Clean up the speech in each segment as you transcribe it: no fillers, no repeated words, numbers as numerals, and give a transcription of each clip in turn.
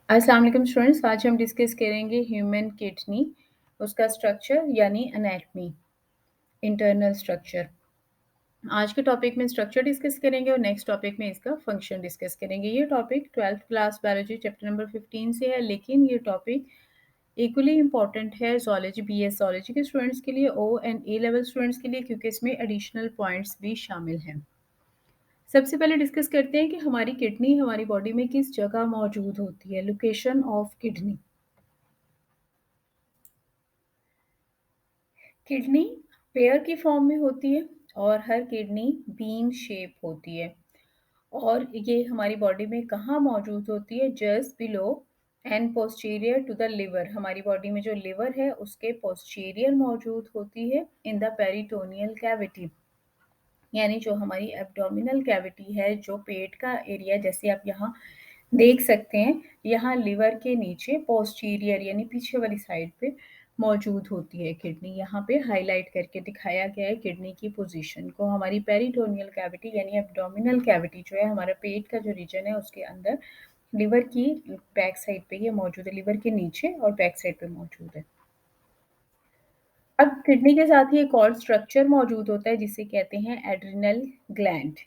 अस्सलाम वालेकुम स्टूडेंट्स, आज हम डिस्कस करेंगे ह्यूमन किडनी, उसका स्ट्रक्चर यानी एनाटमी, इंटरनल स्ट्रक्चर। आज के टॉपिक में स्ट्रक्चर डिस्कस करेंगे और नेक्स्ट टॉपिक में इसका फंक्शन डिस्कस करेंगे। ये topic 12th class biology chapter number 15 से है, लेकिन ये टॉपिक इक्वली इंपॉर्टेंट है ज़ूलॉजी, बीएस ज़ूलॉजी के स्टूडेंट्स के लिए, O and A level students के लिए, क्योंकि इसमें एडिशनल पॉइंट्स भी शामिल हैं। सबसे पहले डिस्कस करते हैं कि हमारी किडनी हमारी बॉडी में किस जगह मौजूद होती है। Location of kidney. Kidney pair की फॉर्म में होती है और हर किडनी बीन शेप होती है, और ये हमारी बॉडी में कहाँ मौजूद होती है? Just below and posterior to the liver. हमारी बॉडी में जो लिवर है उसके पोस्टीरियर मौजूद होती है इन द पेरिटोनियल कैविटी, यानी जो हमारी एब्डोमिनल कैविटी है, जो पेट का एरिया, जैसे आप यहाँ देख सकते हैं, यहाँ लिवर के नीचे पोस्टीरियर यानी पीछे वाली साइड पे मौजूद होती है किडनी। यहाँ पे हाईलाइट करके दिखाया गया है किडनी की पोजीशन को। हमारी पेरिटोनियल कैविटी यानी एब्डोमिनल कैविटी जो है, हमारा पेट का जो रीजन है, उसके अंदर लिवर की बैक साइड पे ये मौजूद है, लिवर के नीचे और बैक साइड पे मौजूद है। अब किडनी के साथ ही एक और स्ट्रक्चर मौजूद होता है जिसे कहते हैं एड्रिनल ग्लैंड।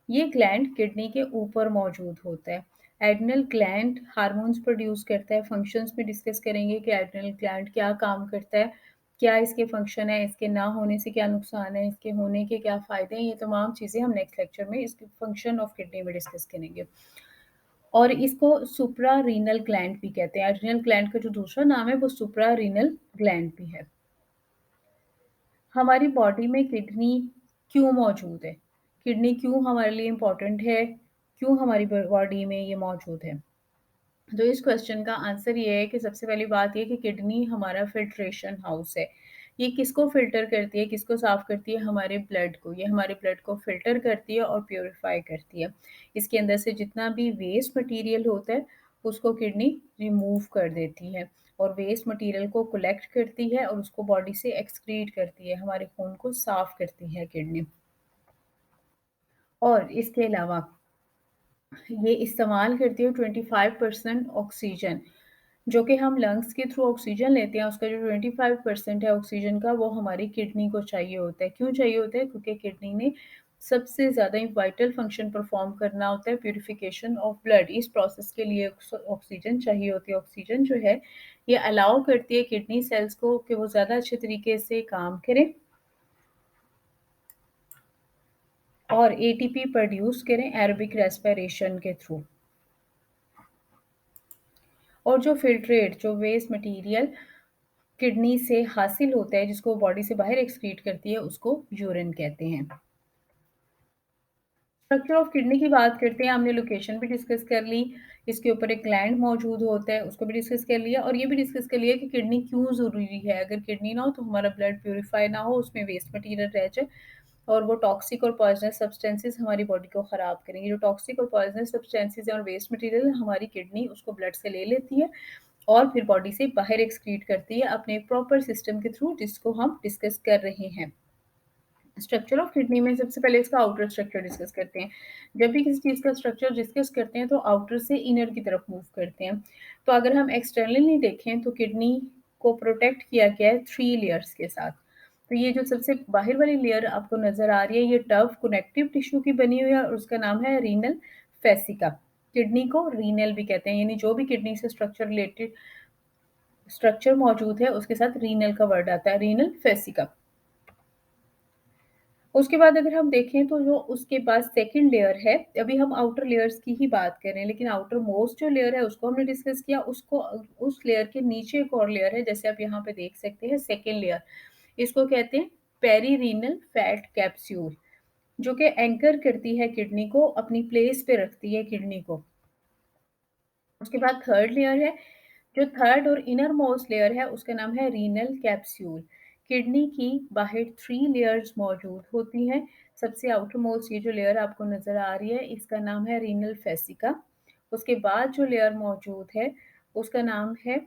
ये ग्लैंड किडनी के ऊपर मौजूद होता है। एड्रिनल ग्लैंड हार्मोन्स प्रोड्यूस करता है। फंक्शंस में डिस्कस करेंगे कि एड्रिनल ग्लैंड क्या काम करता है, क्या इसके फंक्शन है, इसके ना होने से क्या नुकसान है, इसके होने के क्या फ़ायदे हैं। ये तमाम चीज़ें हम नेक्स्ट लेक्चर में इसके फंक्शन ऑफ किडनी में डिस्कस करेंगे। और इसको सुप्रा रीनल ग्लैंड भी कहते हैं। एड्रिनल ग्लैंड का जो दूसरा नाम है वो सुप्रा रीनल ग्लैंड भी है। हमारी बॉडी में किडनी क्यों मौजूद है? किडनी क्यों हमारे लिए इम्पोर्टेंट है? क्यों हमारी बॉडी में ये मौजूद है? तो इस क्वेश्चन का आंसर ये है कि सबसे पहली बात ये कि किडनी हमारा फिल्ट्रेशन हाउस है। ये किसको फ़िल्टर करती है, किसको साफ़ करती है? हमारे ब्लड को। ये हमारे ब्लड को फ़िल्टर करती है और प्यूरिफ़ाई करती है। इसके अंदर से जितना भी वेस्ट मटीरियल होता है, उसको किडनी रिमूव कर देती है और वेस्ट मटीरियल को कलेक्ट करती है और उसको बॉडी से एक्सक्रीट करती है। हमारे खून को साफ़ करती है किडनी। और इसके अलावा ये इस्तेमाल करती है 25% ऑक्सीजन, जो कि हम लंग्स के थ्रू ऑक्सीजन लेते हैं। उसका जो 25% है ऑक्सीजन का, वो हमारी किडनी को चाहिए होता है। क्यों चाहिए होता है? क्योंकि किडनी ने सबसे ज़्यादा वाइटल फंक्शन परफॉर्म करना होता है, प्यूरिफिकेशन ऑफ ब्लड। इस प्रोसेस के लिए ऑक्सीजन चाहिए होती है। ऑक्सीजन जो है, ये अलाउ करती है किडनी सेल्स को कि वो ज़्यादा अच्छे तरीके से काम करें और एटीपी प्रोड्यूस करें एरोबिक रेस्पिरेशन के थ्रू। और जो फिल्ट्रेट, जो वेस्ट मटीरियल किडनी से हासिल होता है, जिसको बॉडी से बाहर एक्सक्रीट करती है, उसको यूरिन कहते हैं। स्ट्रक्चर ऑफ किडनी की बात करते हैं। हमने लोकेशन भी डिस्कस कर ली, इसके ऊपर एक ग्लैंड मौजूद होता है, उसको भी डिस्कस कर लिया, और ये भी डिस्कस कर लिया कि किडनी क्यों ज़रूरी है। अगर किडनी ना हो तो हमारा ब्लड प्यूरिफाई ना हो, उसमें वेस्ट मटीरियल रह जाए और वो टॉक्सिक और पॉइजनस सब्सटेंसेस हमारी बॉडी को ख़राब करेंगे। जो टॉक्सिक और पॉइजनस सब्सटेंसेस हैं और वेस्ट मटीरियल, हमारी किडनी उसको ब्लड से ले लेती है और फिर बॉडी से बाहर एक्सक्रीट करती है अपने प्रॉपर सिस्टम के थ्रू, जिसको हम डिस्कस कर रहे हैं। स्ट्रक्चर ऑफ किडनी में सबसे पहले इसका आउटर स्ट्रक्चर डिस्कस करते हैं। जब भी किसी चीज़ का स्ट्रक्चर डिस्कस करते हैं तो आउटर से इनर की तरफ मूव करते हैं। तो अगर हम एक्सटर्नली देखें तो किडनी को प्रोटेक्ट किया गया है 3 लेयर्स के साथ। तो ये जो सबसे बाहर वाली लेयर आपको नज़र आ रही है, ये टफ कनेक्टिव टिश्यू की बनी हुई है और उसका नाम है रीनल फेसिका। किडनी को रीनल भी कहते हैं, यानी जो भी किडनी से स्ट्रक्चर रिलेटेड स्ट्रक्चर मौजूद है उसके साथ रीनल का वर्ड आता है, रीनल फेसिका। उसके बाद अगर हम देखें तो जो उसके बाद सेकंड लेयर है, अभी हम आउटर लेयर्स की ही बात कर रहे हैं, लेकिन आउटर मोस्ट जो लेयर है उसको हमने डिस्कस किया। उसको उस लेयर के नीचे एक और लेयर है, जैसे आप यहाँ पे देख सकते हैं, सेकंड लेयर। इसको कहते हैं पेरीरीनल फैट कैप्सूल, जो कि एंकर करती है किडनी को, अपनी प्लेस पे रखती है किडनी को। उसके बाद थर्ड लेयर है, जो थर्ड और इनर मोस्ट लेयर है उसका नाम है रीनल कैप्सूल। किडनी की बाहर 3 लेयर्स मौजूद होती हैं। सबसे आउटर मोस्ट ये जो लेयर आपको नज़र आ रही है, इसका नाम है रीनल फेसिका। उसके बाद जो लेयर मौजूद है उसका नाम है,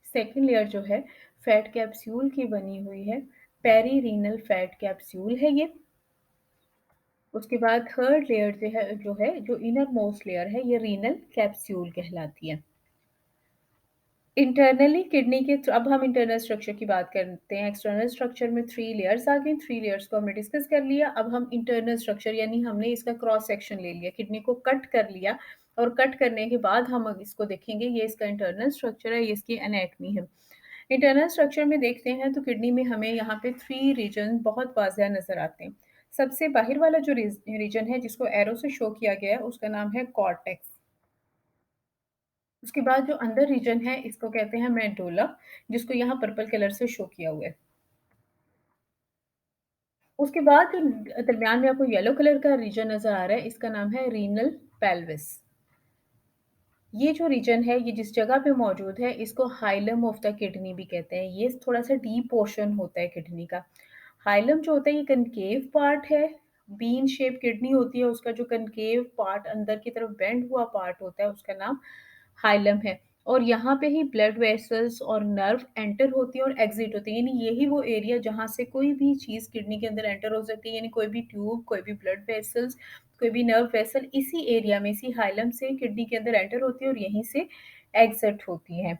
सेकंड लेयर जो है फैट कैप्सूल की बनी हुई है, पेरीरीनल फैट कैप्सूल है ये। उसके बाद थर्ड लेयर जो इनर मोस्ट लेयर है, ये रीनल कैप्सूल कहलाती है। इंटरनली किडनी के अब हम इंटरनल स्ट्रक्चर की बात करते हैं। एक्सटर्नल स्ट्रक्चर में 3 लेयर्स आ गई, 3 लेयर्स को हमने डिस्कस कर लिया। अब हम इंटरनल स्ट्रक्चर यानी हमने इसका क्रॉस सेक्शन ले लिया, किडनी को कट कर लिया और कट करने के बाद हम अब इसको देखेंगे, ये इसका इंटरनल स्ट्रक्चर है, ये इसकी एनाटॉमी है। इंटरनल स्ट्रक्चर में देखते हैं तो किडनी में हमें यहाँ पे 3 रीजन बहुत वाज़ह नज़र आते हैं। सबसे बाहर वाला जो रीजन है जिसको एरो से शो किया गया है, उसका नाम है कॉर्टेक्स। उसके बाद जो अंदर रीजन है इसको कहते हैं मेडुला, जिसको यहाँ पर्पल कलर से शो किया हुआ है। उसके बाद जो दरमियान में आपको येलो कलर का रीजन नज़र आ रहा है, इसका नाम है रीनल पेल्विस। ये जो रीजन है, ये जिस जगह पे मौजूद है, इसको हाइलम ऑफ द किडनी भी कहते हैं। ये थोड़ा-सा डीप पोर्शन होता है किडनी का। हाइलम जो होता है, ये कनकेव पार्ट है। बीन शेप किडनी होती है, उसका जो कनकेव पार्ट अंदर की तरफ बेंड हुआ पार्ट होता है, उसका नाम हाइलम है। और यहाँ पे ही ब्लड वेसल्स और नर्व एंटर होती है और एग्जिट होती है, यानी यही वो एरिया जहाँ से कोई भी चीज़ किडनी के अंदर एंटर हो सकती है, यानी कोई भी ट्यूब, कोई भी ब्लड वेसल्स, कोई भी नर्व वेसल इसी एरिया में, इसी हाइलम से किडनी के अंदर एंटर होती है और यहीं से एग्जिट होती है।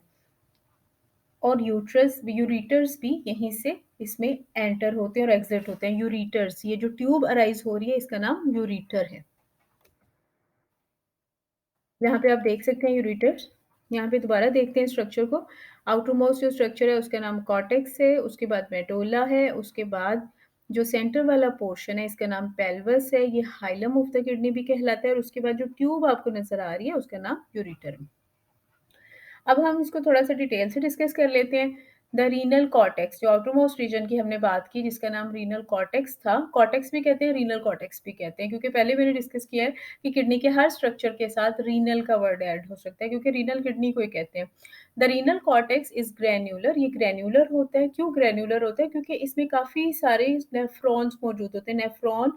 और यूरिटर्स भी यहीं से इसमें एंटर होते हैं और एग्जिट होते हैं। यूरिटर्स, ये जो ट्यूब अराइज हो रही है, इसका नाम यूरिटर है। यहाँ पे आप देख सकते हैं यूरेटर्स। यहाँ पे दोबारा देखते हैं स्ट्रक्चर को। आउटर मोस्ट जो स्ट्रक्चर है उसका नाम कॉर्टेक्स है, उसके बाद मेडुला है, उसके बाद जो सेंटर वाला पोर्शन है इसका नाम पेल्विस है, ये हाइलम ऑफ द किडनी भी कहलाता है और उसके बाद जो ट्यूब आपको नज़र आ रही है उसका नाम यूरेटर है। अब हम इसको थोड़ा-सा डिटेल से डिस्कस कर लेते हैं। द रीनल कॉर्टेक्स, जो आउटर मोस्ट रीजन की हमने बात की जिसका नाम रीनल कॉर्टेक्स था। कॉर्टेक्स भी कहते हैं, रीनल कॉर्टेक्स भी कहते हैं, क्योंकि पहले मैंने डिस्कस किया है कि किडनी के हर स्ट्रक्चर के साथ रीनल का वर्ड ऐड हो सकता है, क्योंकि रीनल किडनी को ही कहते हैं। The renal cortex is granular, ये ग्रैन्युलर होता है। क्यों ग्रैन्युलर होता है? क्योंकि इसमें काफ़ी सारे नेफ्रॉन्स मौजूद होते हैं। नेफ्रॉन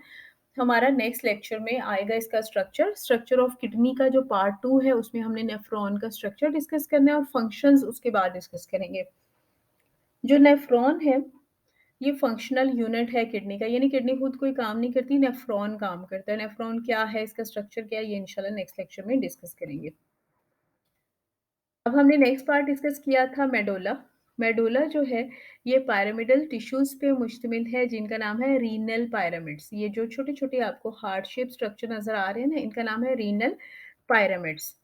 हमारा नेक्स्ट लेक्चर में आएगा, इसका स्ट्रक्चर। स्ट्रक्चर ऑफ किडनी का जो पार्ट 2 है उसमें हमने नेफ्रॉन का स्ट्रक्चर डिस्कस करना है और फंक्शंस उसके बाद डिस्कस करेंगे। जो नेफ्रॉन है, ये फंक्शनल यूनिट है किडनी का, यानी किडनी खुद कोई काम नहीं करती, नेफ्रॉन काम करता है। नेफ्रॉन क्या है, इसका स्ट्रक्चर क्या है, ये इंशाल्लाह नेक्स्ट लेक्चर में डिस्कस करेंगे। अब हमने नेक्स्ट पार्ट डिस्कस किया था मेडुला। मेडुला जो है, ये पिरामिडल टिश्यूज़ पे मुश्तमिल है जिनका नाम है रीनल पिरामिड्स। ये जो छोटे-छोटे आपको हार्ट शेप स्ट्रक्चर नज़र आ रहे हैं ना, इनका नाम है रीनल पिरामिड्स।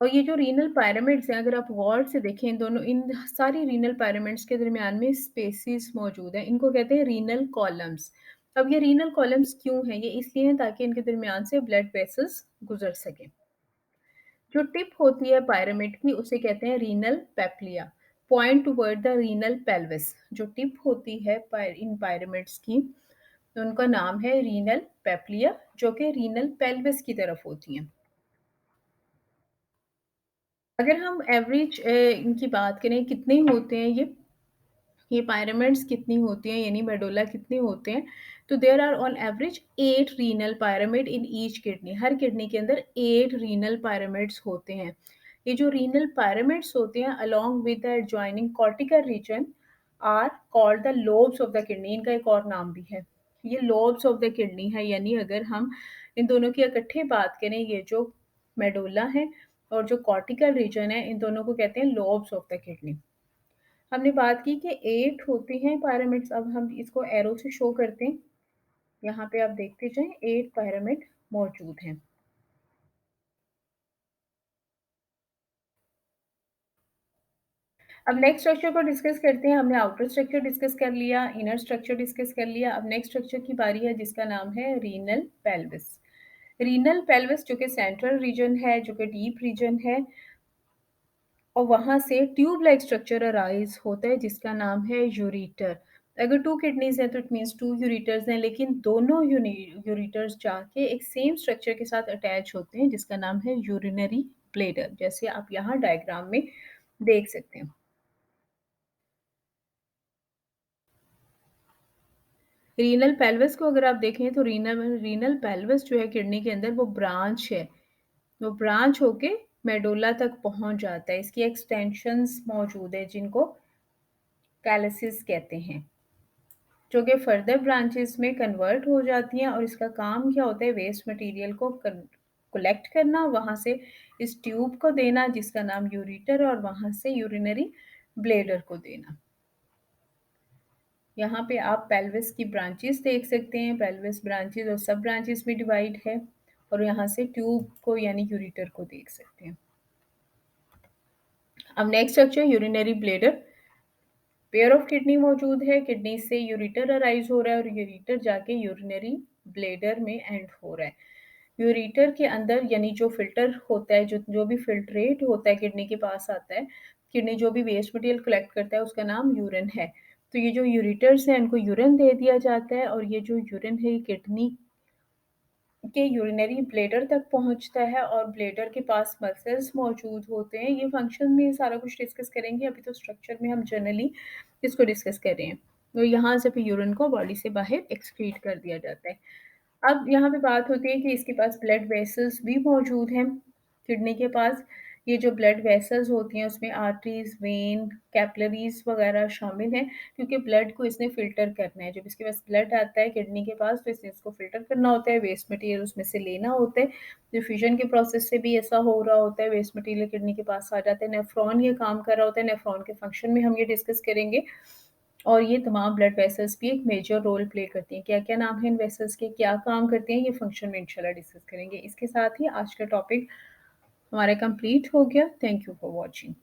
और ये जो रीनल पिरामिड्स हैं, अगर आप गौर से देखें, इन सारी रीनल पिरामिड्स के दरमियान में स्पेसेस मौजूद हैं। इनको कहते हैं रीनल कॉलम्स। अब ये रीनल कॉलम्स क्यों हैं? ये इसलिए हैं ताकि इनके दरमियान से ब्लड वेसल्स गुजर सकें। जो टिप होती है पिरामिड की उसे कहते हैं renal papilla, point toward the renal pelvis. जो टिप होती है इन पिरामिड्स की, तो उनका नाम है रीनल पेप्लिया, जो कि रीनल पेल्विस की तरफ होती हैं। अगर हम एवरेज इनकी बात करें, कितने होते हैं ये पिरामिड्स कितनी होती हैं, यानी मेडुला कितने होते हैं, तो there are on average 8 renal pyramid in each kidney. हर किडनी के अंदर 8 रीनल पिरामिड्स होते हैं। ये जो रीनल पिरामिड्स होते हैं along with the adjoining cortical region are called the lobes of the kidney. इनका एक और नाम भी है, ये लोब्स ऑफ द किडनी है। यानी अगर हम इन दोनों की इकट्ठे बात करें, ये जो मेडुला है और जो कॉर्टिकल रीजन है, इन दोनों को कहते हैं लोब्स ऑफ द किडनी। हमने बात की कि 8 होते हैं पिरामिड्स। अब हम इसको एरो से शो करते हैं। यहाँ पे आप देखते जाएँ, 8 पिरामिड मौजूद हैं। अब नेक्स्ट स्ट्रक्चर को डिस्कस करते हैं। हमने आउटर स्ट्रक्चर डिस्कस कर लिया, इनर स्ट्रक्चर डिस्कस कर लिया। अब नेक्स्ट स्ट्रक्चर की बारी है जिसका नाम है रीनल पेल्विस। रीनल पेल्विस जो कि सेंट्रल रीजन है, जो कि डीप रीजन है, और वहाँ से ट्यूब लाइक स्ट्रक्चर अराइज होता है जिसका नाम है यूरेटर। अगर 2 किडनीज़ हैं तो इट मीन्स 2 यूरेटर्स हैं, लेकिन दोनों यूरेटर्स जाके एक सेम स्ट्रक्चर के साथ अटैच होते हैं जिसका नाम है यूरिनरी ब्लैडर, जैसे आप यहाँ डायग्राम में देख सकते हैं। रीनल पेल्विस को अगर आप देखें तो रीनल रीनल पेल्विस जो है किडनी के अंदर, वो ब्रांच है। वो ब्रांच होके मेडुला तक पहुँच जाता है। इसकी एक्सटेंशंस मौजूद है जिनको कैलिसिस कहते हैं। जो कि फर्दर ब्रांचेस में कन्वर्ट हो जाती हैं और इसका काम क्या होता है, वेस्ट मटेरियल को कलेक्ट करना, वहाँ से इस ट्यूब को देना जिसका नाम यूरेटर, और वहाँ से यूरिनरी ब्लैडर को देना। यहाँ पे आप पेल्विस की ब्रांचेस देख सकते हैं, पेल्विस ब्रांचेस और सब ब्रांचेस में डिवाइड है, और यहाँ से ट्यूब को यानी यूरेटर को देख सकते हैं। अब next structure urinary bladder. Pair of kidney मौजूद है, किडनी से यूरेटर अराइज हो रहा है और यूरेटर जाके यूरिनरी ब्लैडर में एंड हो रहा है। यूरेटर के अंदर यानी जो फिल्टर होता है, जो भी फिल्ट्रेट होता है किडनी के पास आता है, किडनी जो भी वेस्ट मटेरियल कलेक्ट करता है उसका नाम यूरिन है। तो ये जो यूरेटर्स हैं इनको यूरिन दे दिया जाता है, और ये जो यूरिन है ये किडनी के यूरिनरी ब्लैडर तक पहुंचता है, और ब्लैडर के पास मसल्स मौजूद होते हैं। ये फंक्शन में सारा कुछ डिस्कस करेंगे, अभी तो स्ट्रक्चर में हम जनरली इसको डिस्कस कर रहे हैं। तो यहाँ से फिर यूरिन को बॉडी से बाहर एक्सक्रीट कर दिया जाता है। अब यहाँ पे बात होती है कि इसके पास ब्लड वेसल्स भी मौजूद हैं किडनी के पास। ये जो ब्लड वेसल्स होती हैं उसमें आर्टरीज, वेन, कैपिलरीज वगैरह शामिल हैं, क्योंकि ब्लड को इसने फ़िल्टर करना है। जब इसके पास ब्लड आता है किडनी के पास तो इसने इसको फ़िल्टर करना होता है, वेस्ट मटेरियल उसमें से लेना होता है। डिफ्यूजन के प्रोसेस से भी ऐसा हो रहा होता है, वेस्ट मटेरियल किडनी के पास आ जाता है। नेफ्रॉन ये काम कर रहा होता है, नेफ्रॉन के फंक्शन में हम ये डिस्कस करेंगे। और ये तमाम ब्लड वेसल्स भी एक मेजर रोल प्ले करती हैं। क्या-क्या नाम है इन वेसल्स के, क्या काम करते हैं, ये फंक्शन में इंशाल्लाह डिस्कस करेंगे। इसके साथ ही आज का टॉपिक हमारा कंप्लीट हो गया। Thank you for watching.